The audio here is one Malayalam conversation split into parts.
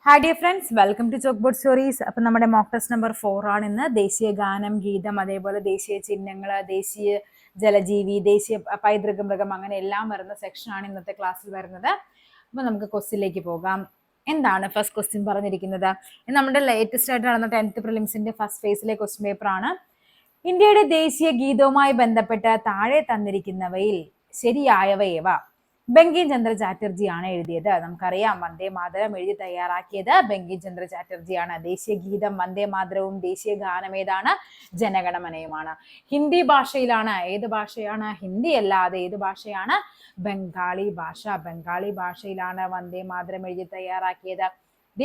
Hi dear friends, welcome to chalk board stories. അപ്പം നമ്മുടെ മോക്ക് ടെസ്റ്റ് നമ്പർ 4 ആണ് ഇന്ന്. ദേശീയ ഗാനം, ഗീതം, അതേപോലെ ദേശീയ ചിഹ്നങ്ങൾ, ദേശീയ ജലജീവി, ദേശീയ പൈതൃക മൃഗം, അങ്ങനെ എല്ലാം വരുന്ന സെക്ഷനാണ് ഇന്നത്തെ ക്ലാസ്സിൽ വരുന്നത്. അപ്പം നമുക്ക് ക്വസ്റ്റ്യനിലേക്ക് പോകാം. എന്താണ് ഫസ്റ്റ് ക്വസ്റ്റ്യൻ പറഞ്ഞിരിക്കുന്നത്? ഇത് നമ്മുടെ ലേറ്റസ്റ്റ് ആയിട്ട് നടന്ന 10th പ്രിലിംസിന്റെ ഫസ്റ്റ് ഫേസിലെ ക്വസ്റ്റ്യൻ പേപ്പർ ആണ്. ഇന്ത്യയുടെ ദേശീയ ഗീതവുമായി ബന്ധപ്പെട്ട് താഴെ തന്നിരിക്കുന്നവയിൽ ശരിയായവ ബങ്കിം ചന്ദ്ര ചാറ്റർജിയാണ് എഴുതിയത്. നമുക്കറിയാം, വന്ദേ മാതരം എഴുതി തയ്യാറാക്കിയത് ബങ്കിം ചന്ദ്ര ചാറ്റർജിയാണ്. ദേശീയ ഗീതം വന്ദേ മാതരവും ദേശീയ ഗാനം ഏതാണ്? ജനഗണമനയുമാണ്. ഹിന്ദി ഭാഷയിലാണ്. ഏത് ഭാഷയാണ്? ഹിന്ദി അല്ലാതെ ഏത് ഭാഷയാണ്? ബംഗാളി ഭാഷ. ബംഗാളി ഭാഷയിലാണ് വന്ദേ മാതരം എഴുതി തയ്യാറാക്കിയത്.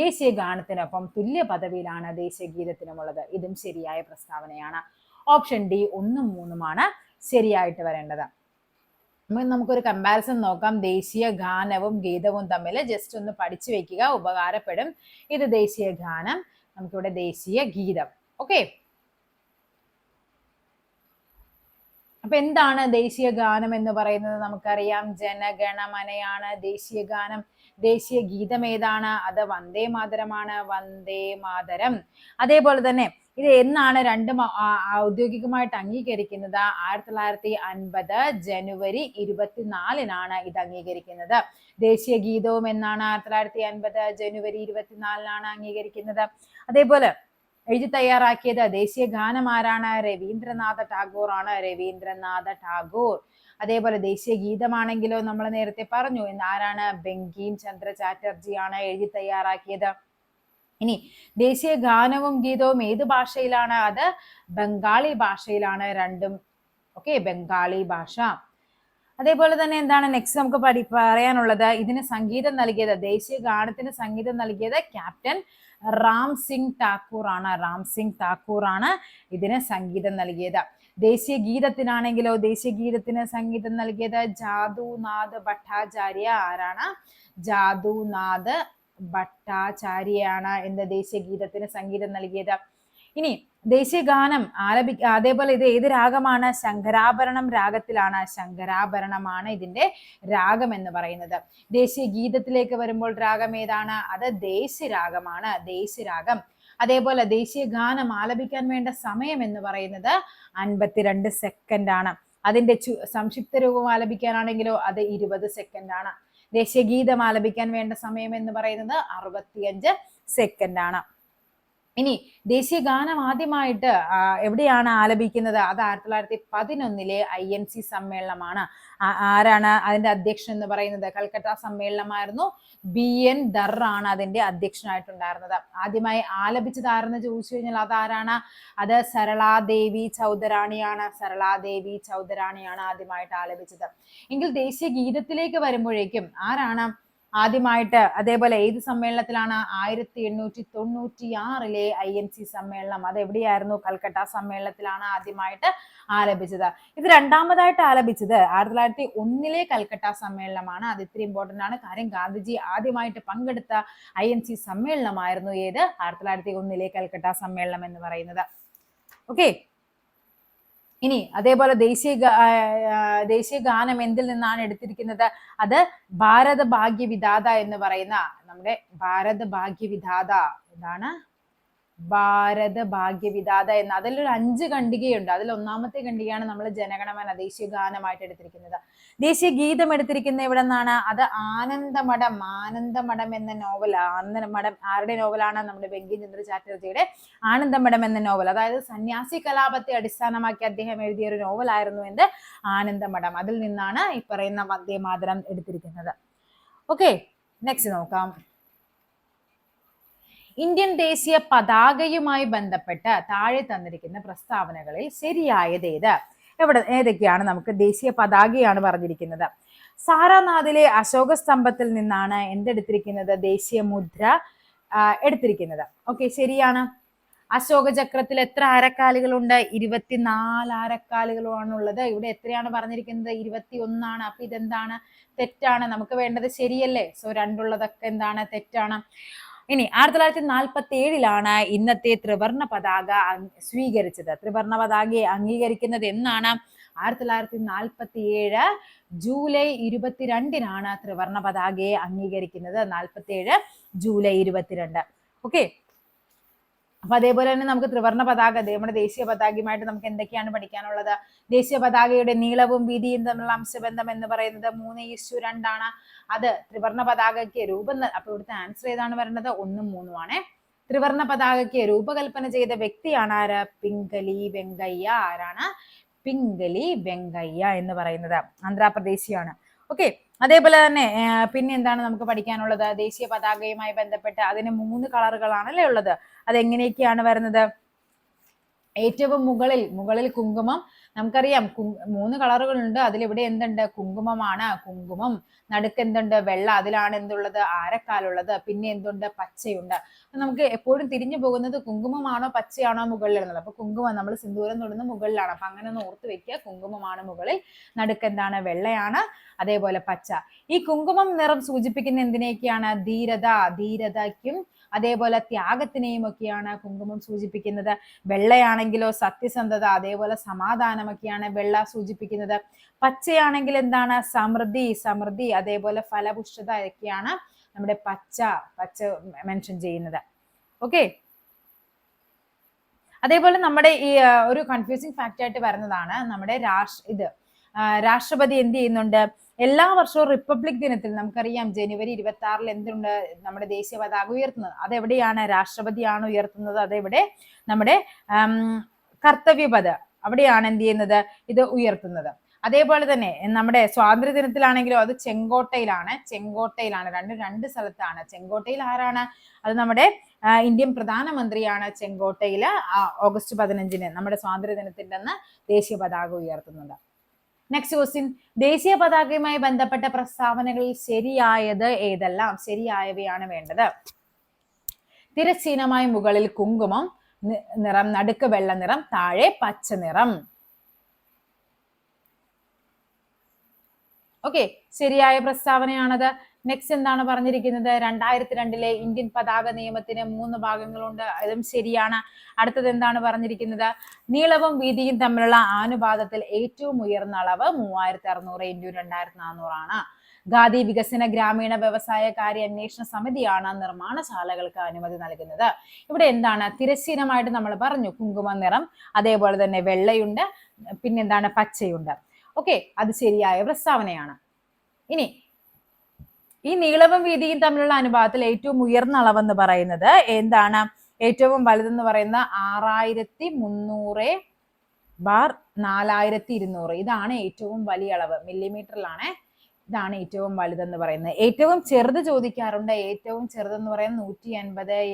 ദേശീയ ഗാനത്തിനൊപ്പം തുല്യ പദവിയിലാണ് ദേശീയ ഗീതത്തിനുമുള്ളത്. ഇതും ശരിയായ പ്രസ്താവനയാണ്. ഓപ്ഷൻ ഡി 1ഉം 3ഉമാണ് ശരിയായിട്ട് വരേണ്ടത്. നമുക്കൊരു കമ്പാരിസൺ നോക്കാം. ദേശീയ ഗാനവും ഗീതവും തമ്മിൽ ജസ്റ്റ് ഒന്ന് പഠിച്ചു വെക്കുക, ഉപകാരപ്പെടും. ഇത് ദേശീയ ഗാനം, നമുക്കിവിടെ ദേശീയ ഗീതം. ഓക്കെ, അപ്പൊ എന്താണ് ദേശീയ ഗാനം എന്ന് പറയുന്നത്? നമുക്കറിയാം, ജനഗണമനയാണ് ദേശീയ ഗാനം. ദേശീയ ഗീതം ഏതാണ്? അത് വന്ദേ മാതരമാണ്. വന്ദേ മാതരം. അതേപോലെ തന്നെ ഇത് എന്നാണ് രണ്ടും ഔദ്യോഗികമായിട്ട് അംഗീകരിക്കുന്നത്? 1950 ജനുവരി 24 ഇത് അംഗീകരിക്കുന്നത്. ദേശീയ ഗീതവും എന്നാണ്? 1950 ജനുവരി 24 അംഗീകരിക്കുന്നത്. അതേപോലെ എഴുതി തയ്യാറാക്കിയത് ദേശീയ ഗാനം ആരാണ്? രവീന്ദ്രനാഥ ടാഗോർ ആണ്. രവീന്ദ്രനാഥ ടാഗോർ. അതേപോലെ ദേശീയ ഗീതമാണെങ്കിലോ നമ്മൾ നേരത്തെ പറഞ്ഞു, ആരാണ്? ബങ്കിം ചന്ദ്ര ചാറ്റർജിയാണ് എഴുതി തയ്യാറാക്കിയത്. ഇനി ദേശീയ ഗാനവും ഗീതവും ഏത് ഭാഷയിലാണ്? അത് ബംഗാളി ഭാഷയിലാണ് രണ്ടും. ഓക്കെ, ബംഗാളി ഭാഷ. അതേപോലെ തന്നെ എന്താണ് നെക്സ്റ്റ് നമുക്ക് പറയാനുള്ളത്? ഇതിന് സംഗീതം നൽകിയത്, ദേശീയ ഗാനത്തിന് സംഗീതം നൽകിയത് ക്യാപ്റ്റൻ റാം സിംഗ് ഠാക്കൂർ ആണ്. റാം സിംഗ് ഠാക്കൂർ ആണ് ഇതിന് സംഗീതം നൽകിയത്. ദേശീയ ഗീതത്തിനാണെങ്കിലോ ദേശീയ ഗീതത്തിന് സംഗീതം നൽകിയത് ജാദുനാഥ് ഭട്ടാചാര്യ. ആരാണ്? ജാദുനാഥ് ഭട്ടാചാര്യയാണ് എന്ന ദേശീയ ഗീതത്തിന് സംഗീതം നൽകിയത്. ഇനി ദേശീയ ഗാനം അതേപോലെ ഇത് ഏത് രാഗമാണ്? ശങ്കരാഭരണം രാഗത്തിലാണ്. ശങ്കരാഭരണമാണ് ഇതിന്റെ രാഗം എന്ന് പറയുന്നത്. ദേശീയ ഗീതത്തിലേക്ക് വരുമ്പോൾ രാഗം ഏതാണ്? അത് ദേശരാഗമാണ്. ദേശരാഗം. അതേപോലെ ദേശീയ ഗാനം ആലപിക്കാൻ വേണ്ട സമയം എന്ന് പറയുന്നത് 52 സെക്കൻഡ് ആണ്. അതിന്റെ സംക്ഷിപ്ത രൂപം ആലപിക്കാനാണെങ്കിലോ അത് 20 സെക്കൻഡ് ആണ്. ദേശീയ ഗീതം ആലപിക്കാൻ വേണ്ട സമയം എന്ന് പറയുന്നത് 65 സെക്കൻഡ് ആണ്. ഇനി ദേശീയ ഗാനം ആദ്യമായിട്ട് എവിടെയാണ് ആലപിക്കുന്നത്? അത് 1911 INC സമ്മേളനമാണ്. ആരാണ് അതിന്റെ അധ്യക്ഷൻ എന്ന് പറയുന്നത്? കൽക്കട്ട സമ്മേളനമായിരുന്നു. BN ദർ ആണ് അതിന്റെ അധ്യക്ഷനായിട്ടുണ്ടായിരുന്നത്. ആദ്യമായി ആലപിച്ചത് ആരെന്ന് ചോദിച്ചു കഴിഞ്ഞാൽ അതാരാണ്? അത് സരളാദേവി ചൗധരാണിയാണ്. സരളാദേവി ചൗധരാണിയാണ് ആദ്യമായിട്ട് ആലപിച്ചത്. എങ്കിൽ ദേശീയ ഗീതത്തിലേക്ക് വരുമ്പോഴേക്കും ആരാണ് ആദ്യമായിട്ട്? അതേപോലെ ഏത് സമ്മേളനത്തിലാണ്? 1896 INC സമ്മേളനം. അത് എവിടെയായിരുന്നു? കൽക്കട്ട സമ്മേളനത്തിലാണ് ആദ്യമായിട്ട് ആലപിച്ചത്. ഇത് രണ്ടാമതായിട്ട് ആലപിച്ചത് 1901 കൽക്കട്ട സമ്മേളനമാണ്. അത് ഇത്തിരി ഇമ്പോർട്ടന്റ് ആണ്. കാര്യം ഗാന്ധിജി ആദ്യമായിട്ട് പങ്കെടുത്ത INC സമ്മേളനമായിരുന്നു ഏത്? 1901 കൽക്കട്ട സമ്മേളനം എന്ന് പറയുന്നത്. ഓക്കെ, ഇനി അതേപോലെ ദേശീയ ഗാനം എന്തിൽ നിന്നാണ് എടുത്തിരിക്കുന്നത്? അത് ഭാരത ഭാഗ്യ വിധാത എന്ന് പറയുന്ന നമ്മുടെ ഭാരത ഭാഗ്യ വിധാത. എന്താണ് ഭാരത ഭാഗ്യ വിധാത എന്ന അതിലൊരു 5 ഖണ്ഡികയുണ്ട്. അതിൽ ഒന്നാമത്തെ ഖണ്ഡികയാണ് നമ്മൾ ജനഗണമന ദേശീയ ഗാനമായിട്ട് എടുത്തിരിക്കുന്നത്. ദേശീയ ഗീതം എടുത്തിരിക്കുന്ന എവിടെ നിന്നാണ്? അത് ആനന്ദമഠം. ആനന്ദമഠം എന്ന നോവൽ. ആനന്ദമഠം ആരുടെ നോവലാണ്? നമ്മുടെ ബങ്കിം ചന്ദ്ര ചാറ്റർജിയുടെ ആനന്ദമഠം എന്ന നോവൽ. അതായത് സന്യാസി കലാപത്തെ അടിസ്ഥാനമാക്കി അദ്ദേഹം എഴുതിയ ഒരു നോവലായിരുന്നു എന്ത്? ആനന്ദമഠം. അതിൽ നിന്നാണ് ഈ പറയുന്ന വന്ദേ മാതരം എടുത്തിരിക്കുന്നത്. ഓക്കെ, നെക്സ്റ്റ് നോക്കാം. ഇന്ത്യൻ ദേശീയ പതാകയുമായി ബന്ധപ്പെട്ട് താഴെ തന്നിരിക്കുന്ന പ്രസ്താവനകളിൽ ശരിയായത് ഏതൊക്കെയാണ്? നമുക്ക് ദേശീയ പതാകയാണ് പറഞ്ഞിരിക്കുന്നത്. സാരാനാഥിലെ അശോക സ്തംഭത്തിൽ നിന്നാണ് എന്തെടുത്തിരിക്കുന്നത്? ദേശീയ മുദ്ര എടുത്തിരിക്കുന്നത്. ഓക്കെ, ശരിയാണ്. അശോക ചക്രത്തിൽ എത്ര അരക്കാലുകളുണ്ട്? 24 അരക്കാലുകളാണുള്ളത്. ഇവിടെ എത്രയാണ് പറഞ്ഞിരിക്കുന്നത്? 21. അപ്പൊ ഇതെന്താണ്? തെറ്റാണ്. നമുക്ക് വേണ്ടത് ശരിയല്ലേ? സോ രണ്ടുള്ളതൊക്കെ എന്താണ്? തെറ്റാണ്. ഇനി 1947 ഇന്നത്തെ ത്രിവർണ പതാക സ്വീകരിച്ചത്. ത്രിവർണ പതാകയെ അംഗീകരിക്കുന്നത് എന്നാണ്? 1947 ജൂലൈ 22-നാണ് ത്രിവർണ പതാകയെ അംഗീകരിക്കുന്നത്. 47 ജൂലൈ 22. ഓക്കെ, അപ്പൊ അതേപോലെ തന്നെ നമുക്ക് ത്രിവർണ പതാക, നമ്മുടെ ദേശീയ പതാകയുമായിട്ട് നമുക്ക് എന്തൊക്കെയാണ് പഠിക്കാനുള്ളത്? ദേശീയ പതാകയുടെ നീളവും വീതിയും തമ്മിലുള്ള അംശബന്ധം എന്ന് പറയുന്നത് 3:2 ആണ്. അത് ത്രിവർണ പതാകയ്ക്ക് അപ്പൊ ഇവിടുത്തെ ആൻസർ ഏതാണ് വരുന്നത്? 1ഉം 3ഉം ആണ്. ത്രിവർണ പതാകയ്ക്ക് രൂപകൽപ്പന ചെയ്ത വ്യക്തിയാണ് ആര്? പിംഗലി വെങ്കയ്യ. ആരാണ്? പിംഗലി വെങ്കയ്യ എന്ന് പറയുന്നത് ആന്ധ്രാപ്രദേശിയാണ്. ഓക്കെ, അതേപോലെ തന്നെ പിന്നെ എന്താണ് നമുക്ക് പഠിക്കാനുള്ളത്? ദേശീയ പതാകയുമായി ബന്ധപ്പെട്ട് അതിന് 3 കളറുകളാണല്ലേ ഉള്ളത്. അതെങ്ങനെയൊക്കെയാണ് വരുന്നത്? ഏറ്റവും മുകളിൽ കുങ്കുമം. നമുക്കറിയാം 3 കളറുകളുണ്ട്. അതിലിവിടെ എന്തുണ്ട്? കുങ്കുമമാണ്. കുങ്കുമം. നടുക്ക് എന്തുണ്ട്? വെള്ള. അതിലാണ് എന്തുള്ളത്? ആരക്കാലുള്ളത്. പിന്നെ എന്തുണ്ട്? പച്ചയുണ്ട്. നമുക്ക് എപ്പോഴും തിരിഞ്ഞു പോകുന്നത് കുങ്കുമമാണോ പച്ചയാണോ മുകളിലുള്ളത്. അപ്പൊ കുങ്കുമം, നമ്മൾ സിന്ദൂരം തൊടുന്ന മുകളിലാണ്. അപ്പൊ അങ്ങനെ ഒന്ന് ഓർത്ത് വെക്കുക. കുങ്കുമമാണ് മുകളിൽ. നടുക്ക് എന്താണ്? വെള്ളയാണ്. അതേപോലെ പച്ച. ഈ കുങ്കുമം നിറം സൂചിപ്പിക്കുന്ന എന്തിനെയൊക്കെയാണ്? ധീരതയ്ക്കും അതേപോലെ ത്യാഗത്തിനെയും ഒക്കെയാണ് കുങ്കുമം സൂചിപ്പിക്കുന്നത്. വെള്ളയാണെങ്കിലോ സത്യസന്ധത, അതേപോലെ സമാധാനമൊക്കെയാണ് വെള്ള സൂചിപ്പിക്കുന്നത്. പച്ചയാണെങ്കിൽ എന്താണ്? സമൃദ്ധി, അതേപോലെ ഫലപുഷ്ടത ഒക്കെയാണ് നമ്മുടെ പച്ച മെൻഷൻ ചെയ്യുന്നത്. ഓക്കെ, അതേപോലെ നമ്മുടെ ഈ ഒരു കൺഫ്യൂസിങ് ഫാക്റ്റ് ആയിട്ട് വരുന്നതാണ് നമ്മുടെ രാഷ്ട്രപതി എന്ത് ചെയ്യുന്നുണ്ട്? എല്ലാ വർഷവും റിപ്പബ്ലിക് ദിനത്തിൽ നമുക്കറിയാം ജനുവരി 26 എന്തുണ്ട്? നമ്മുടെ ദേശീയ പതാക ഉയർത്തുന്നത്. അതെവിടെയാണ്? രാഷ്ട്രപതിയാണ് ഉയർത്തുന്നത്. അതെവിടെ? നമ്മുടെ കർത്തവ്യപഥ അവിടെയാണ് എന്ത് ചെയ്യുന്നത്? ഇത് ഉയർത്തുന്നത്. അതേപോലെ തന്നെ നമ്മുടെ സ്വാതന്ത്ര്യ ദിനത്തിലാണെങ്കിലോ അത് ചെങ്കോട്ടയിലാണ്. രണ്ട് സ്ഥലത്താണ്. ചെങ്കോട്ടയിൽ ആരാണ്? അത് നമ്മുടെ ഇന്ത്യൻ പ്രധാനമന്ത്രിയാണ് ചെങ്കോട്ടയില് ഓഗസ്റ്റ് 15-ന് നമ്മുടെ സ്വാതന്ത്ര്യ ദിനത്തിന്റെ അന്ന് ദേശീയ പതാക ഉയർത്തുന്നത്. നെക്സ്റ്റ് ക്വസ്റ്റ്യൻ, ദേശീയ പതാകയുമായി ബന്ധപ്പെട്ട പ്രസ്താവനകളിൽ ശരിയായത് ഏതെല്ലാം? ശരിയായവയാണ് വേണ്ടത്. തിരശ്ചീനമായി മുകളിൽ കുങ്കുമം നിറം, നടുക്ക് വെള്ള നിറം, താഴെ പച്ച നിറം. ഓക്കെ, ശരിയായ പ്രസ്താവനയാണത്. നെക്സ്റ്റ് എന്താണ് പറഞ്ഞിരിക്കുന്നത്? 2002 ഇന്ത്യൻ പതാക നിയമത്തിന് 3 ഭാഗങ്ങളുണ്ട്. അതും ശരിയാണ്. അടുത്തത് എന്താണ് പറഞ്ഞിരിക്കുന്നത്? നീളവും വീതിയും തമ്മിലുള്ള ആനുപാതത്തിൽ ഏറ്റവും ഉയർന്ന അളവ് 3600 × 2400 ആണ്. ഖാദി വികസന ഗ്രാമീണ വ്യവസായ കാര്യ അന്വേഷണ സമിതിയാണ് നിർമ്മാണശാലകൾക്ക് അനുമതി നൽകുന്നത്. ഇവിടെ എന്താണ്? തിരശ്ചീനമായിട്ട് നമ്മൾ പറഞ്ഞു കുങ്കുമ നിറം, അതേപോലെ തന്നെ വെള്ളയുണ്ട്, പിന്നെന്താണ്? പച്ചയുണ്ട്. ഓക്കെ, അത് ശരിയായ പ്രസ്താവനയാണ്. ഇനി ഈ നീളവും വീതിയും തമ്മിലുള്ള അനുപാതത്തിൽ ഏറ്റവും ഉയർന്ന അളവെന്ന് പറയുന്നത് എന്താണ്? ഏറ്റവും വലുതെന്ന് പറയുന്ന 6300/4200. ഇതാണ് ഏറ്റവും വലിയ അളവ്. മില്ലിമീറ്ററിലാണ്. ഇതാണ് ഏറ്റവും വലുതെന്ന് പറയുന്നത്. ഏറ്റവും ചെറുത് ചോദിക്കാറുണ്ട്. ഏറ്റവും ചെറുതെന്ന് പറയുന്നത് 180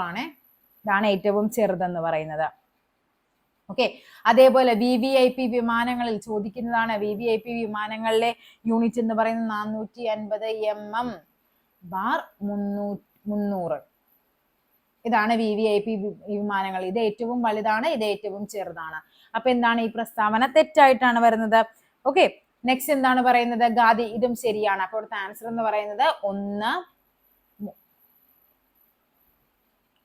ആണ്. ഇതാണ് ഏറ്റവും ചെറുതെന്ന് പറയുന്നത്. ഓക്കെ, അതേപോലെ VVIP വിമാനങ്ങളിൽ ചോദിക്കുന്നതാണ്. VVIP വിമാനങ്ങളിലെ യൂണിറ്റ് എന്ന് പറയുന്നത് 450 mm/300. ഇതാണ് VVIP വിമാനങ്ങൾ. ഇത് ഏറ്റവും വലുതാണ്, ഇത് ഏറ്റവും ചെറുതാണ്. അപ്പൊ എന്താണ് ഈ പ്രസ്താവന? തെറ്റായിട്ടാണ് വരുന്നത്. ഓക്കെ, നെക്സ്റ്റ് എന്താണ് പറയുന്നത്? ഖാദി. ഇതും ശരിയാണ്. അപ്പോൾ ഇവിടുത്തെ ആൻസർ എന്ന് പറയുന്നത്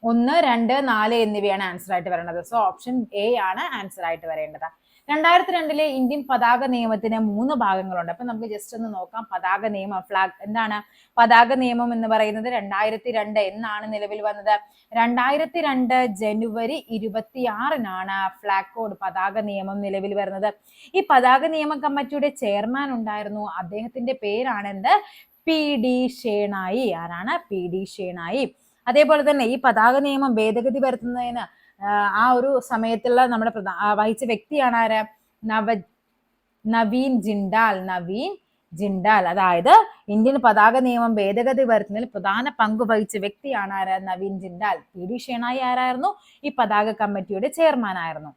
1, 2, 4 എന്നിവയാണ് ആൻസർ ആയിട്ട് വരേണ്ടത്. സോ ഓപ്ഷൻ എ ആണ് ആൻസർ ആയിട്ട് വരേണ്ടത്. 2002 ഇന്ത്യൻ പതാക നിയമത്തിന് 3 ഭാഗങ്ങളുണ്ട്. അപ്പൊ നമുക്ക് ജസ്റ്റ് ഒന്ന് നോക്കാം. പതാക നിയമം, ഫ്ലാഗ് എന്താണ്? പതാക നിയമം എന്ന് പറയുന്നത് 2002 എന്നാണ് നിലവിൽ വന്നത്. 2002 ജനുവരി 26-നാണ് ഫ്ലാഗ് കോഡ്, പതാക നിയമം നിലവിൽ വരുന്നത്. ഈ പതാക നിയമ കമ്മിറ്റിയുടെ ചെയർമാൻ ഉണ്ടായിരുന്നു. അദ്ദേഹത്തിന്റെ പേരാണ് എന്ത്? PD ഷേണായി. ആരാണ്? PD ഷേണായി. അതേപോലെ തന്നെ ഈ പതാക നിയമം ഭേദഗതി വരുത്തുന്നതിന് ആ ഒരു സമയത്തുള്ള നമ്മുടെ വഹിച്ച വ്യക്തിയാണ് ആര്? നവീൻ ജിണ്ടാൽ. അതായത് ഇന്ത്യൻ പതാക നിയമം ഭേദഗതി വരുത്തുന്നതിൽ പ്രധാന പങ്ക് വഹിച്ച വ്യക്തിയാണ് ആര്? നവീൻ ജിണ്ടാൽ. PD ഷേണായി ആരായിരുന്നു? ഈ പതാക കമ്മിറ്റിയുടെ ചെയർമാൻ ആയിരുന്നു.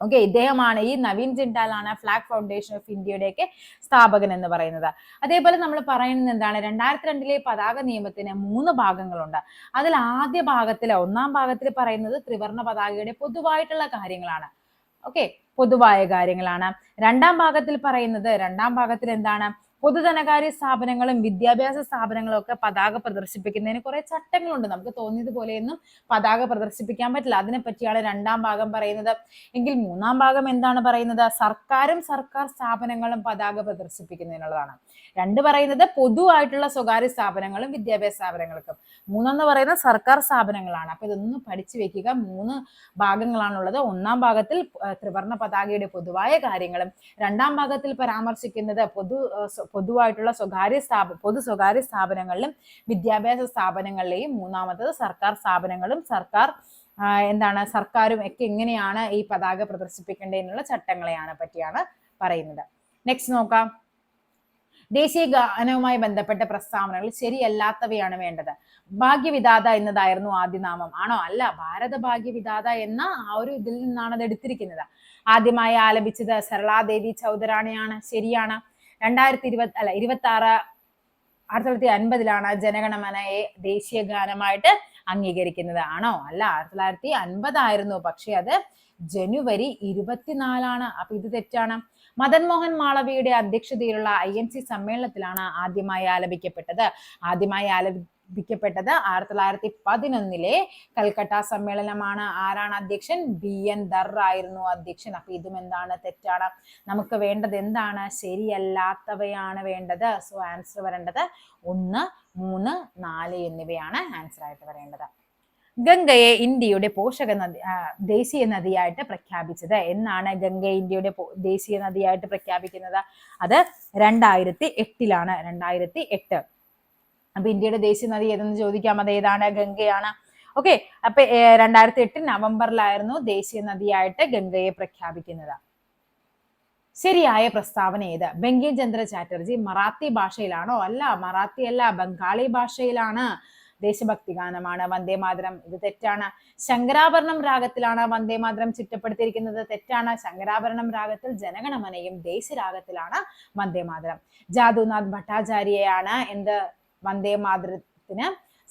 ഓക്കെ, ഇദ്ദേഹമാണ്, ഈ നവീൻ ജിണ്ടാലാണ് ഫ്ലാഗ് ഫൗണ്ടേഷൻ ഓഫ് ഇന്ത്യയുടെയൊക്കെ സ്ഥാപകൻ എന്ന് പറയുന്നത്. അതേപോലെ നമ്മൾ പറയുന്നത് എന്താണ്? 2002 പതാക നിയമത്തിന് 3 ഭാഗങ്ങളുണ്ട്. അതിൽ ആദ്യ ഭാഗത്തില്, 1-ാം ഭാഗത്തിൽ പറയുന്നത് ത്രിവർണ പതാകയുടെ പൊതുവായിട്ടുള്ള കാര്യങ്ങളാണ്. ഓക്കെ, പൊതുവായ കാര്യങ്ങളാണ്. 2-ാം ഭാഗത്തിൽ പറയുന്നത്, 2-ാം ഭാഗത്തിൽ എന്താണ്? പൊതുധനകാര്യ സ്ഥാപനങ്ങളും വിദ്യാഭ്യാസ സ്ഥാപനങ്ങളും ഒക്കെ പതാക പ്രദർശിപ്പിക്കുന്നതിന് കുറെ ചട്ടങ്ങളുണ്ട്. നമുക്ക് തോന്നിയതുപോലെയൊന്നും പതാക പ്രദർശിപ്പിക്കാൻ പറ്റില്ല. അതിനെ പറ്റിയാണ് രണ്ടാം ഭാഗം പറയുന്നത്. എങ്കിൽ മൂന്നാം ഭാഗം എന്താണ് പറയുന്നത്? സർക്കാരും സർക്കാർ സ്ഥാപനങ്ങളും പതാക പ്രദർശിപ്പിക്കുന്നതിനുള്ളതാണ്. രണ്ട് പറയുന്നത് പൊതുവായിട്ടുള്ള സ്വകാര്യ സ്ഥാപനങ്ങളും വിദ്യാഭ്യാസ സ്ഥാപനങ്ങൾക്കും. മൂന്നെന്ന് പറയുന്നത് സർക്കാർ സ്ഥാപനങ്ങളാണ്. അപ്പൊ ഇതൊന്ന് പഠിച്ചു വെക്കുക. 3 ഭാഗങ്ങളാണുള്ളത്. ഒന്നാം ഭാഗത്തിൽ ത്രിവർണ്ണ പതാകയുടെ പൊതുവായ കാര്യങ്ങളും, രണ്ടാം ഭാഗത്തിൽ പരാമർശിക്കുന്നത് പൊതുവായിട്ടുള്ള പൊതു സ്വകാര്യ സ്ഥാപനങ്ങളിലും വിദ്യാഭ്യാസ സ്ഥാപനങ്ങളിലെയും, മൂന്നാമത്തത് സർക്കാർ സ്ഥാപനങ്ങളും സർക്കാരും ഒക്കെ എങ്ങനെയാണ് ഈ പതാക പ്രദർശിപ്പിക്കേണ്ടതിനുള്ള ചട്ടങ്ങളെയാണ് പറ്റിയാണ് പറയുന്നത്. നെക്സ്റ്റ് നോക്കാം. ദേശീയ ഗാനവുമായി ബന്ധപ്പെട്ട പ്രസ്താവനകൾ ശരിയല്ലാത്തവയാണ് വേണ്ടത്. ഭാഗ്യവിധാത എന്നതായിരുന്നു ആദ്യ നാമം. ആണോ? അല്ല, ഭാരത ഭാഗ്യവിധാത എന്ന ആ ഒരു ഇതിൽ നിന്നാണ് അത് എടുത്തിരിക്കുന്നത്. ആദ്യമായി ആലപിച്ചത് സരളാദേവി ചൗധരാണിയാണ്. ശരിയാണ്. 1950 ജനഗണമനയെ ദേശീയ ഗാനമായിട്ട് അംഗീകരിക്കുന്നത്. ആണോ? അല്ല, 1950 ആയിരുന്നു. പക്ഷെ അത് ജനുവരി 24 അപ്പൊ ഇത് തെറ്റാണ്. മദൻ മോഹൻ മാളവിയുടെ അധ്യക്ഷതയിലുള്ള INC സമ്മേളനത്തിലാണ് ആദ്യമായി ആലപിക്കപ്പെട്ടത്. 1911 കൽക്കട്ട സമ്മേളനമാണ്. ആരാണ് അധ്യക്ഷൻ? BN ദർ ആയിരുന്നു അധ്യക്ഷൻ. അപ്പൊ ഇതും എന്താണ്? തെറ്റാണ്. നമുക്ക് വേണ്ടത് എന്താണ്? ശരിയല്ലാത്തവയാണ് വേണ്ടത്. സോ ആൻസർ വരേണ്ടത് 1, 3, 4 എന്നിവയാണ് ആൻസർ ആയിട്ട് വരേണ്ടത്. ഗംഗയെ ഇന്ത്യയുടെ ദേശീയ നദിയായിട്ട് പ്രഖ്യാപിച്ചത് എന്നാണ്? ഗംഗയെ ഇന്ത്യയുടെ ദേശീയ നദിയായിട്ട് പ്രഖ്യാപിക്കുന്നത് അത് 2008 2008. അപ്പൊ ഇന്ത്യയുടെ ദേശീയ നദി ഏതെന്ന് ചോദിക്കാം. അത് ഏതാണ്? ഗംഗയാണ്. ഓക്കെ. അപ്പൊ 2008 നവംബറിലായിരുന്നു ദേശീയ നദിയായിട്ട് ഗംഗയെ പ്രഖ്യാപിക്കുന്നത്. ശരിയായ പ്രസ്താവന ഏത്? ബങ്കിം ചന്ദ്ര ചാറ്റർജി മറാത്തി ഭാഷയിലാണോ? അല്ല, മറാത്തി അല്ല, ബംഗാളി ഭാഷയിലാണ്. ദേശഭക്തി ഗാനമാണ് വന്ദേ മാതരം. ഇത് തെറ്റാണ്. ശങ്കരാഭരണം രാഗത്തിലാണ് വന്ദേ മാതരം ചിട്ടപ്പെടുത്തിയിരിക്കുന്നത്. തെറ്റാണ്. ശങ്കരാഭരണം രാഗത്തിൽ ജനഗണമനയും ദേശരാഗത്തിലാണ് വന്ദേ മാതരം. ജാദുനാഥ് ഭട്ടാചാര്യയാണ് വന്ദേ മാതരത്തിന്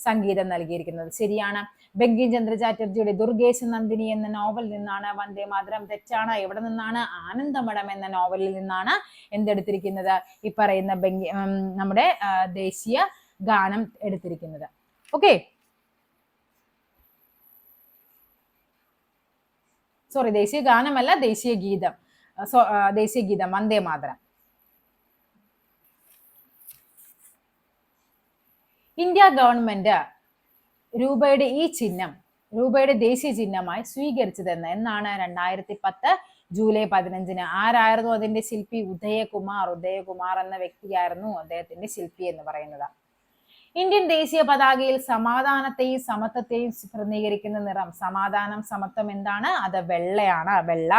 സംഗീതം നൽകിയിരിക്കുന്നത്. ശരിയാണ്. ബങ്കിം ചന്ദ്ര ചാറ്റർജിയുടെ ദുർഗേശ് നന്ദിനി എന്ന നോവലിൽ നിന്നാണ് വന്ദേ മാതരം. തെറ്റാണ്. എവിടെ നിന്നാണ്? ആനന്ദമഠം എന്ന നോവലിൽ നിന്നാണ് എന്തെടുത്തിരിക്കുന്നത്? ഈ പറയുന്ന നമ്മുടെ ദേശീയ ഗാനം എടുത്തിരിക്കുന്നത്. ഓക്കെ, സോറി, ദേശീയ ഗാനമല്ല, ദേശീയ ഗീതം. ദേശീയ ഗീതം വന്ദേ മാതരം. ഇന്ത്യ ഗവൺമെന്റ് രൂപയുടെ രൂപയുടെ ദേശീയ ചിഹ്നമായി സ്വീകരിച്ചതെന്ന് എന്നാണ്? 2010 ജൂലൈ 15. ആരായിരുന്നു അതിന്റെ ശില്പി? ഉദയകുമാർ എന്ന വ്യക്തിയായിരുന്നു അദ്ദേഹത്തിന്റെ ശില്പി എന്ന് പറയുന്നത്. ഇന്ത്യൻ ദേശീയ പതാകയിൽ സമാധാനത്തെയും സമത്വത്തെയും പ്രതിനിധീകരിക്കുന്ന നിറം? സമാധാനം, സമത്വം എന്താണ്? അത് വെള്ളയാണ്. വെള്ള.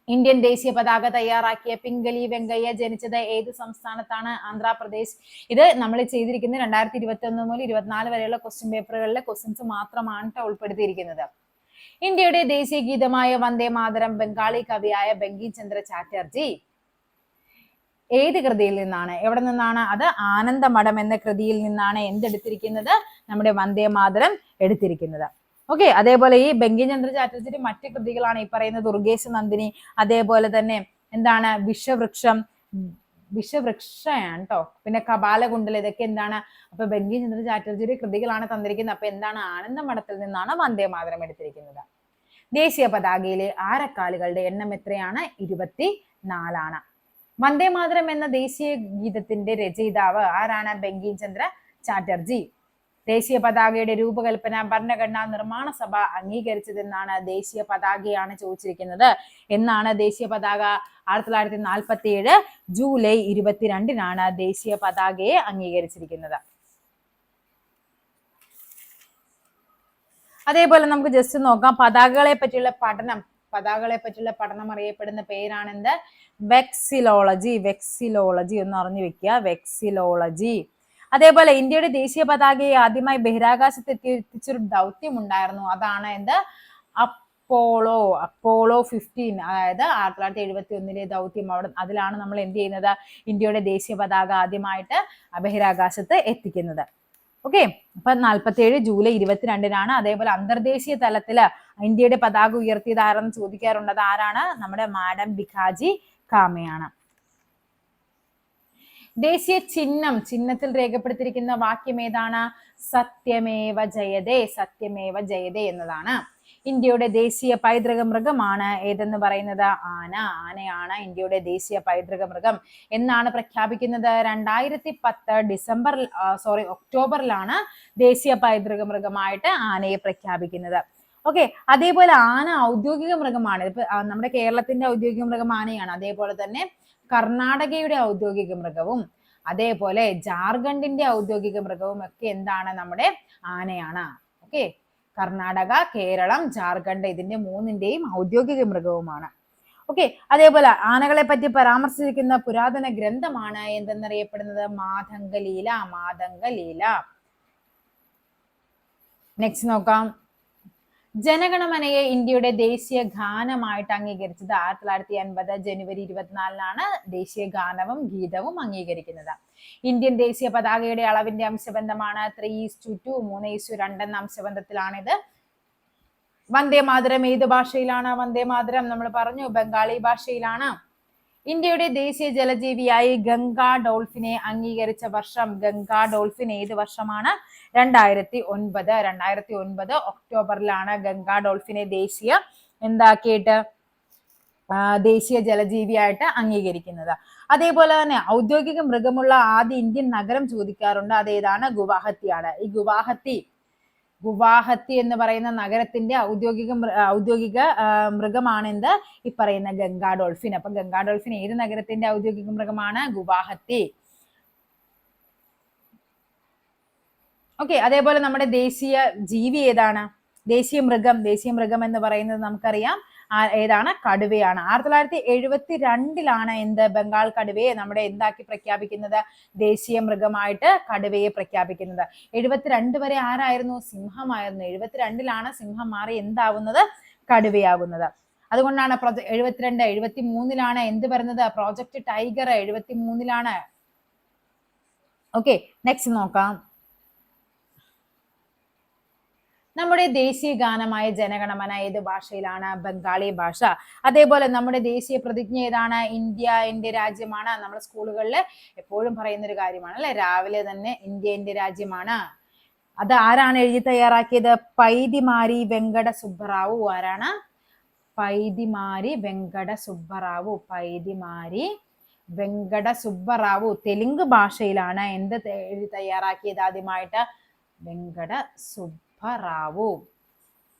ഇന്ത്യൻ ദേശീയ പതാക തയ്യാറാക്കിയ പിംഗലി വെങ്കയ്യ ജനിച്ചത് ഏത് സംസ്ഥാനത്താണ്? ആന്ധ്രാപ്രദേശ്. ഇത് നമ്മൾ ചെയ്തിരിക്കുന്നത് 2021 മുതൽ 2024 വരെയുള്ള ക്വസ്റ്റ്യൻ പേപ്പറുകളിലെ ക്വസ്റ്റ്യൻസ് മാത്രമാണ് ഉൾപ്പെടുത്തിയിരിക്കുന്നത്. ഇന്ത്യയുടെ ദേശീയ ഗീതമായ വന്ദേ മാതരം ബംഗാളി കവിയായ ബങ്കിം ചന്ദ്ര ചാറ്റർജി ഏത് കൃതിയിൽ നിന്നാണ്? എവിടെ നിന്നാണ്? അത് ആനന്ദമഠം എന്ന കൃതിയിൽ നിന്നാണ് എന്തെടുത്തിരിക്കുന്നത്? നമ്മുടെ വന്ദേ മാതരം എടുത്തിരിക്കുന്നത്. ഓക്കെ. അതേപോലെ ഈ ബങ്കിം ചന്ദ്ര ചാറ്റർജിയുടെ മറ്റു കൃതികളാണ് ഈ പറയുന്ന ദുർഗേശ് നന്ദിനി, അതേപോലെ തന്നെ എന്താണ് വിഷവൃക്ഷയാണ് കേട്ടോ, പിന്നെ കപാലകുണ്ടൽ. ഇതൊക്കെ എന്താണ്? അപ്പൊ ബങ്കിം ചന്ദ്ര ചാറ്റർജിയുടെ കൃതികളാണ് തന്നിരിക്കുന്നത്. അപ്പൊ എന്താണ്? ആനന്ദമഠത്തിൽ നിന്നാണ് വന്ദേ മാതരം എടുത്തിരിക്കുന്നത്. ദേശീയ പതാകയിലെ ആരക്കാലുകളുടെ എണ്ണം എത്രയാണ്? 24. വന്ദേ മാതരം എന്ന ദേശീയ ഗീതത്തിന്റെ രചയിതാവ് ആരാണ്? ബങ്കിം ചന്ദ്ര ചാറ്റർജി. ദേശീയ പതാകയുടെ രൂപകൽപ്പന ഭരണഘടനാ നിർമ്മാണ സഭ അംഗീകരിച്ചതെന്നാണ്? ദേശീയ പതാകയാണ് ചോദിച്ചിരിക്കുന്നത്. എന്നാണ് ദേശീയ പതാക? 1947 ജൂലൈ 22 ദേശീയ പതാകയെ അംഗീകരിച്ചിരിക്കുന്നത്. അതേപോലെ നമുക്ക് ജസ്റ്റ് നോക്കാം പതാകകളെ പറ്റിയുള്ള പഠനം അറിയപ്പെടുന്ന പേരാണ് എന്ത്? വെക്സിലോളജി ഒന്ന് അറിഞ്ഞു വെക്കുക. വെക്സിലോളജി. അതേപോലെ ഇന്ത്യയുടെ ദേശീയ പതാകയെ ആദ്യമായി ബഹിരാകാശത്ത് എത്തിച്ചൊരു ദൗത്യം ഉണ്ടായിരുന്നു. അതാണ് എന്ത്? അപ്പോളോ 15. അതായത് 1971 ദൗത്യം. അതിലാണ് നമ്മൾ എന്ത് ചെയ്യുന്നത്? ഇന്ത്യയുടെ ദേശീയ പതാക ആദ്യമായിട്ട് ബഹിരാകാശത്ത് എത്തിക്കുന്നത്. ഓക്കെ. അപ്പൊ 47 ജൂലൈ 22 അതേപോലെ അന്തർദേശീയ തലത്തില് ഇന്ത്യയുടെ പതാക ഉയർത്തിയത് ആരെന്ന് ചോദിക്കാറുണ്ട്. ആരാണ്? നമ്മുടെ മാഡം ഭിഖാജി കാമയാണ്. ദേശീയ ചിഹ്നം, ചിഹ്നത്തിൽ രേഖപ്പെടുത്തിയിരിക്കുന്ന വാക്യം ഏതാണ്? സത്യമേവ ജയതേ, സത്യമേവ ജയതേ എന്നതാണ്. ഇന്ത്യയുടെ ദേശീയ പൈതൃക മൃഗമാണ് ഏതെന്ന് പറയുന്നത്? ആന. ആനയാണ് ഇന്ത്യയുടെ ദേശീയ പൈതൃക മൃഗം. എന്നാണ് പ്രഖ്യാപിക്കുന്നത്? 2010 ഒക്ടോബറിലാണ് ദേശീയ പൈതൃക മൃഗമായിട്ട് ആനയെ പ്രഖ്യാപിക്കുന്നത്. ഓക്കെ, അതേപോലെ ആന ഔദ്യോഗിക മൃഗമാണ്. ഇപ്പൊ നമ്മുടെ കേരളത്തിന്റെ ഔദ്യോഗിക മൃഗം ആനയാണ്. അതേപോലെ തന്നെ കർണാടകയുടെ ഔദ്യോഗിക മൃഗവും അതേപോലെ ജാർഖണ്ഡിന്റെ ഔദ്യോഗിക മൃഗവും ഒക്കെ എന്താണ്? നമ്മുടെ ആനയാണ്. ഓക്കെ, കർണാടക, കേരളം, ജാർഖണ്ഡ് ഇതിന്റെ മൂന്നിന്റെയും ഔദ്യോഗിക മൃഗവുമാണ്. ഓക്കെ, അതേപോലെ ആനകളെ പറ്റി പരാമർശിക്കുന്ന പുരാതന ഗ്രന്ഥമാണ് എന്തെന്നറിയപ്പെടുന്നത്? മാതംഗലീല. മാതംഗലീല. നെക്സ്റ്റ് നോക്കാം. ജനഗണമനയെ ഇന്ത്യയുടെ ദേശീയ ഗാനമായിട്ട് അംഗീകരിച്ചത് 1950 ജനുവരി 24 ദേശീയ ഗാനവും ഗീതവും അംഗീകരിക്കുന്നത്. ഇന്ത്യൻ ദേശീയ പതാകയുടെ അളവിന്റെ അംശബന്ധമാണ് 3:2, 3:2 എന്ന അംശബന്ധത്തിലാണിത്. വന്ദേ മാതരം ഏത് ഭാഷയിലാണ്? വന്ദേ മാതരം നമ്മൾ പറഞ്ഞു ബംഗാളി ഭാഷയിലാണ്. ഇന്ത്യയുടെ ദേശീയ ജലജീവിയായി ഗംഗാ ഡോൾഫിനെ അംഗീകരിച്ച വർഷം? ഗംഗാ ഡോൾഫിൻ ഏത് വർഷമാണ്? 2009 ഒക്ടോബറിലാണ് ഗംഗാ ഡോൾഫിനെ ദേശീയ ജലജീവിയായിട്ട് അംഗീകരിക്കുന്നത്. അതേപോലെ തന്നെ ഔദ്യോഗിക മൃഗമുള്ള ആദ്യ ഇന്ത്യൻ നഗരം ചോദിക്കാറുണ്ട്. അതേതാണ്? ഗുവാഹത്തിയാണ്. ഈ ഗുവാഹത്തി എന്ന് പറയുന്ന നഗരത്തിന്റെ ഔദ്യോഗിക മൃഗമാണ് എന്ത്? ഈ പറയുന്ന ഗംഗാ ഡോൾഫിൻ. അപ്പൊ ഗംഗാ ഡോൾഫിൻ ഏത് നഗരത്തിന്റെ ഔദ്യോഗിക മൃഗമാണ്? ഗുവാഹത്തി. ഓക്കെ, അതേപോലെ നമ്മുടെ ദേശീയ ജീവി ഏതാണ്? ദേശീയ മൃഗം എന്ന് പറയുന്നത് നമുക്കറിയാം ഏതാണ്? കടുവയാണ്. 1972 എന്ത്? ബംഗാൾ കടുവയെ നമ്മുടെ എന്താക്കി പ്രഖ്യാപിക്കുന്നത്? ദേശീയ മൃഗമായിട്ട് കടുവയെ പ്രഖ്യാപിക്കുന്നത്. 72 വരെ ആരായിരുന്നു? സിംഹമായിരുന്നു. 72 സിംഹം മാറി എന്താവുന്നത്? കടുവയാകുന്നത്. അതുകൊണ്ടാണ് 73 എന്ത് വരുന്നത്? Project tiger 73. ഓക്കെ, നെക്സ്റ്റ് നോക്കാം. നമ്മുടെ ദേശീയ ഗാനമായ ജനഗണമന ഏത് ഭാഷയിലാണ്? ബംഗാളി ഭാഷ. അതേപോലെ നമ്മുടെ ദേശീയ പ്രതിജ്ഞ ഏതാണ്? ഇന്ത്യ എന്റെ രാജ്യമാണ്. നമ്മുടെ സ്കൂളുകളിൽ എപ്പോഴും പറയുന്ന ഒരു കാര്യമാണ് അല്ലെ, രാവിലെ തന്നെ ഇന്ത്യ എന്റെ രാജ്യമാണ്. അത് ആരാണ് എഴുതി തയ്യാറാക്കിയത്? പൈതിമാരി വെങ്കട സുബ്ബറാവു. ആരാണ്? പൈതിമാരി വെങ്കട സുബ്ബറാവു. പൈതിമാരി വെങ്കട സുബ്ബറാവു തെലുങ്ക് ഭാഷയിലാണ് എന്ത് എഴുതി തയ്യാറാക്കിയത്? ആദ്യമായിട്ട് വെങ്കട സുബ്ബറാവു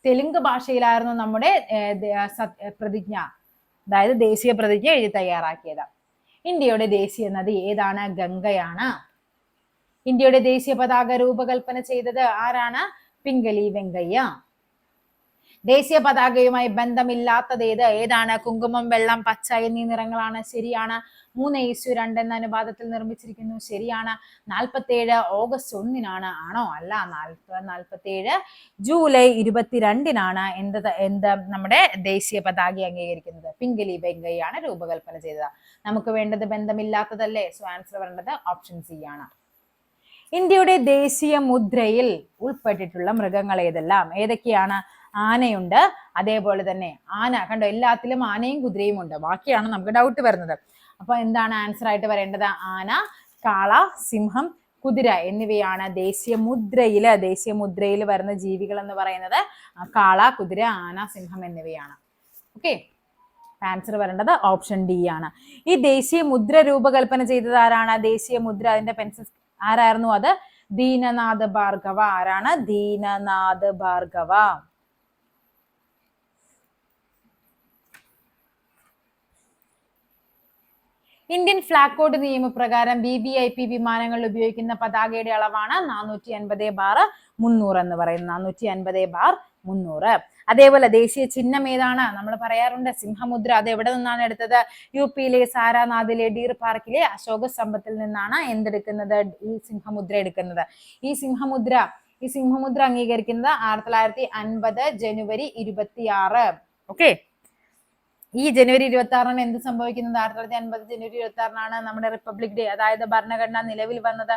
തെലുങ്ക് ഭാഷയിലായിരുന്നു നമ്മുടെ പ്രതിജ്ഞ, അതായത് ദേശീയ പ്രതിജ്ഞ എഴുതി തയ്യാറാക്കിയത്. ഇന്ത്യയുടെ ദേശീയ നദി ഏതാണ്? ഗംഗയാണ്. ഇന്ത്യയുടെ ദേശീയ പതാക രൂപകൽപ്പന ചെയ്തത് ആരാണ്? പിംഗലി വെങ്കയ്യ. ദേശീയ പതാകയുമായി ബന്ധമില്ലാത്തത് ഏതാണ്? കുങ്കുമം, വെള്ളം, പച്ച എന്നീ നിറങ്ങളാണ്. ശരിയാണ്. 3:2 എന്ന അനുപാതത്തിൽ നിർമ്മിച്ചിരിക്കുന്നു. ശരിയാണ്. 47 ഓഗസ്റ്റ് 1 ആണോ? അല്ല. 47 ജൂലൈ 22 എന്ത് നമ്മുടെ ദേശീയ പതാക അംഗീകരിക്കുന്നത്? പിംഗലി വെങ്കയ്യാണ് രൂപകൽപ്പന ചെയ്തത്. നമുക്ക് വേണ്ടത് ബന്ധമില്ലാത്തതല്ലേ? സോ ആൻസർ വരേണ്ടത് ഓപ്ഷൻ സി ആണ്. ഇന്ത്യയുടെ ദേശീയ മുദ്രയിൽ ഉൾപ്പെട്ടിട്ടുള്ള മൃഗങ്ങൾ ഏതൊക്കെയാണ്? ആനയുണ്ട്. അതേപോലെ തന്നെ ആന കണ്ടോ, എല്ലാത്തിലും ആനയും കുതിരയും ഉണ്ട്. ബാക്കിയാണ് നമുക്ക് ഡൗട്ട് വരുന്നത്. അപ്പൊ എന്താണ് ആൻസർ ആയിട്ട് വരേണ്ടത്? ആന, കാള, സിംഹം, കുതിര എന്നിവയാണ് ദേശീയ മുദ്രയിൽ വരുന്ന ജീവികൾ എന്ന് പറയുന്നത്. കാള, കുതിര, ആന, സിംഹം എന്നിവയാണ്. ഓക്കെ, ആൻസർ വരേണ്ടത് ഓപ്ഷൻ ഡി ആണ്. ഈ ദേശീയ മുദ്ര രൂപകൽപ്പന ചെയ്തത് ആരാണ്? ദേശീയ മുദ്ര അതിന്റെ പെൻസിൽ ആരായിരുന്നു? അത് ദീനനാഥ് ഭാർഗവ. ആരാണ്? Dinanath Bhargava. Indian flag code നിയമപ്രകാരം VVIP വിമാനങ്ങളിൽ ഉപയോഗിക്കുന്ന പതാകയുടെ അളവാണ് 450/300 എന്ന് പറയുന്നത്. 450/300. അതേപോലെ ദേശീയ ചിഹ്നം ഏതാണ്? നമ്മൾ പറയാറുണ്ട് സിംഹമുദ്ര. അത് എവിടെ നിന്നാണ് എടുത്തത്? UP-യിലെ സാരാനാഥിലെ ഡീർ പാർക്കിലെ അശോക സ്തംഭത്തിൽ നിന്നാണ് എന്തെടുക്കുന്നത്? ഈ സിംഹമുദ്ര എടുക്കുന്നത്. ഈ സിംഹമുദ്ര അംഗീകരിക്കുന്നത് 1950 ജനുവരി 26. ഓക്കെ, ഈ ജനുവരി 26 എന്ത് സംഭവിക്കുന്നത്? 1950 ജനുവരി 26 നമ്മുടെ റിപ്പബ്ലിക് ഡേ, അതായത് ഭരണഘടന നിലവിൽ വന്നത്.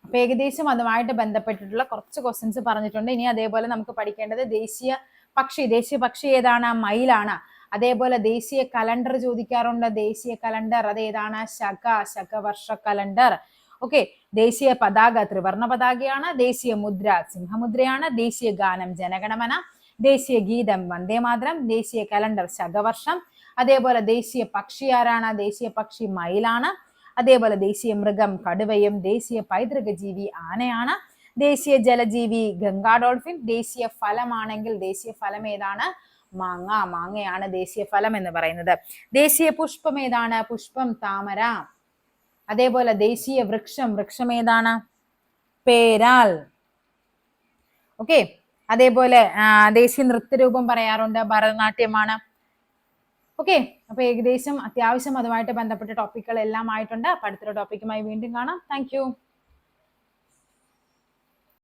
അപ്പൊ ഏകദേശം അതുമായിട്ട് ബന്ധപ്പെട്ടിട്ടുള്ള കുറച്ച് ക്വസ്റ്റ്യൻസ് പറഞ്ഞിട്ടുണ്ട്. ഇനി അതേപോലെ നമുക്ക് പഠിക്കേണ്ടത് ദേശീയ പക്ഷി ഏതാണ്? മയിലാണ്. അതേപോലെ ദേശീയ കലണ്ടർ ചോദിക്കാറുണ്ട്. ദേശീയ കലണ്ടർ അതേതാണ്? ശകവർഷ കലണ്ടർ. ഓക്കെ. ദേശീയ പതാക ത്രിവർണ പതാകയാണ്. ദേശീയ മുദ്ര സിംഹമുദ്രയാണ്. ദേശീയ ഗാനം ജനഗണമന. ദേശീയ ഗീതം വന്ദേമാതരം. ദേശീയ കലണ്ടർ ശകവർഷം. അതേപോലെ ദേശീയ പക്ഷി ആരാണ്? ദേശീയ പക്ഷി മയിലാണ്. അതേപോലെ ദേശീയ മൃഗം കടുവയും. ദേശീയ പൈതൃക ജീവി ആനയാണ്. ദേശീയ ജലജീവി ഗംഗാ ഡോൾഫിൻ. ദേശീയ ഫലമാണെങ്കിൽ ദേശീയ ഫലം ഏതാണ്? മാങ്ങയാണ് ദേശീയ ഫലം എന്ന് പറയുന്നത്. ദേശീയ പുഷ്പം ഏതാണ്? പുഷ്പം താമര. അതേപോലെ ദേശീയ വൃക്ഷം ഏതാണ്? പേരാൽ. ഓക്കെ. അതേപോലെ ദേശീയ നൃത്തരൂപം പറയാറുണ്ട്, ഭരതനാട്യമാണ്. ഓക്കെ. അപ്പൊ ഏകദേശം അത്യാവശ്യം അതുമായിട്ട് ബന്ധപ്പെട്ട ടോപ്പിക്കുകൾ എല്ലാം ആയിട്ടുണ്ട്. അപ്പൊ അടുത്തൊരു ടോപ്പിക്കുമായി വീണ്ടും കാണാം. താങ്ക്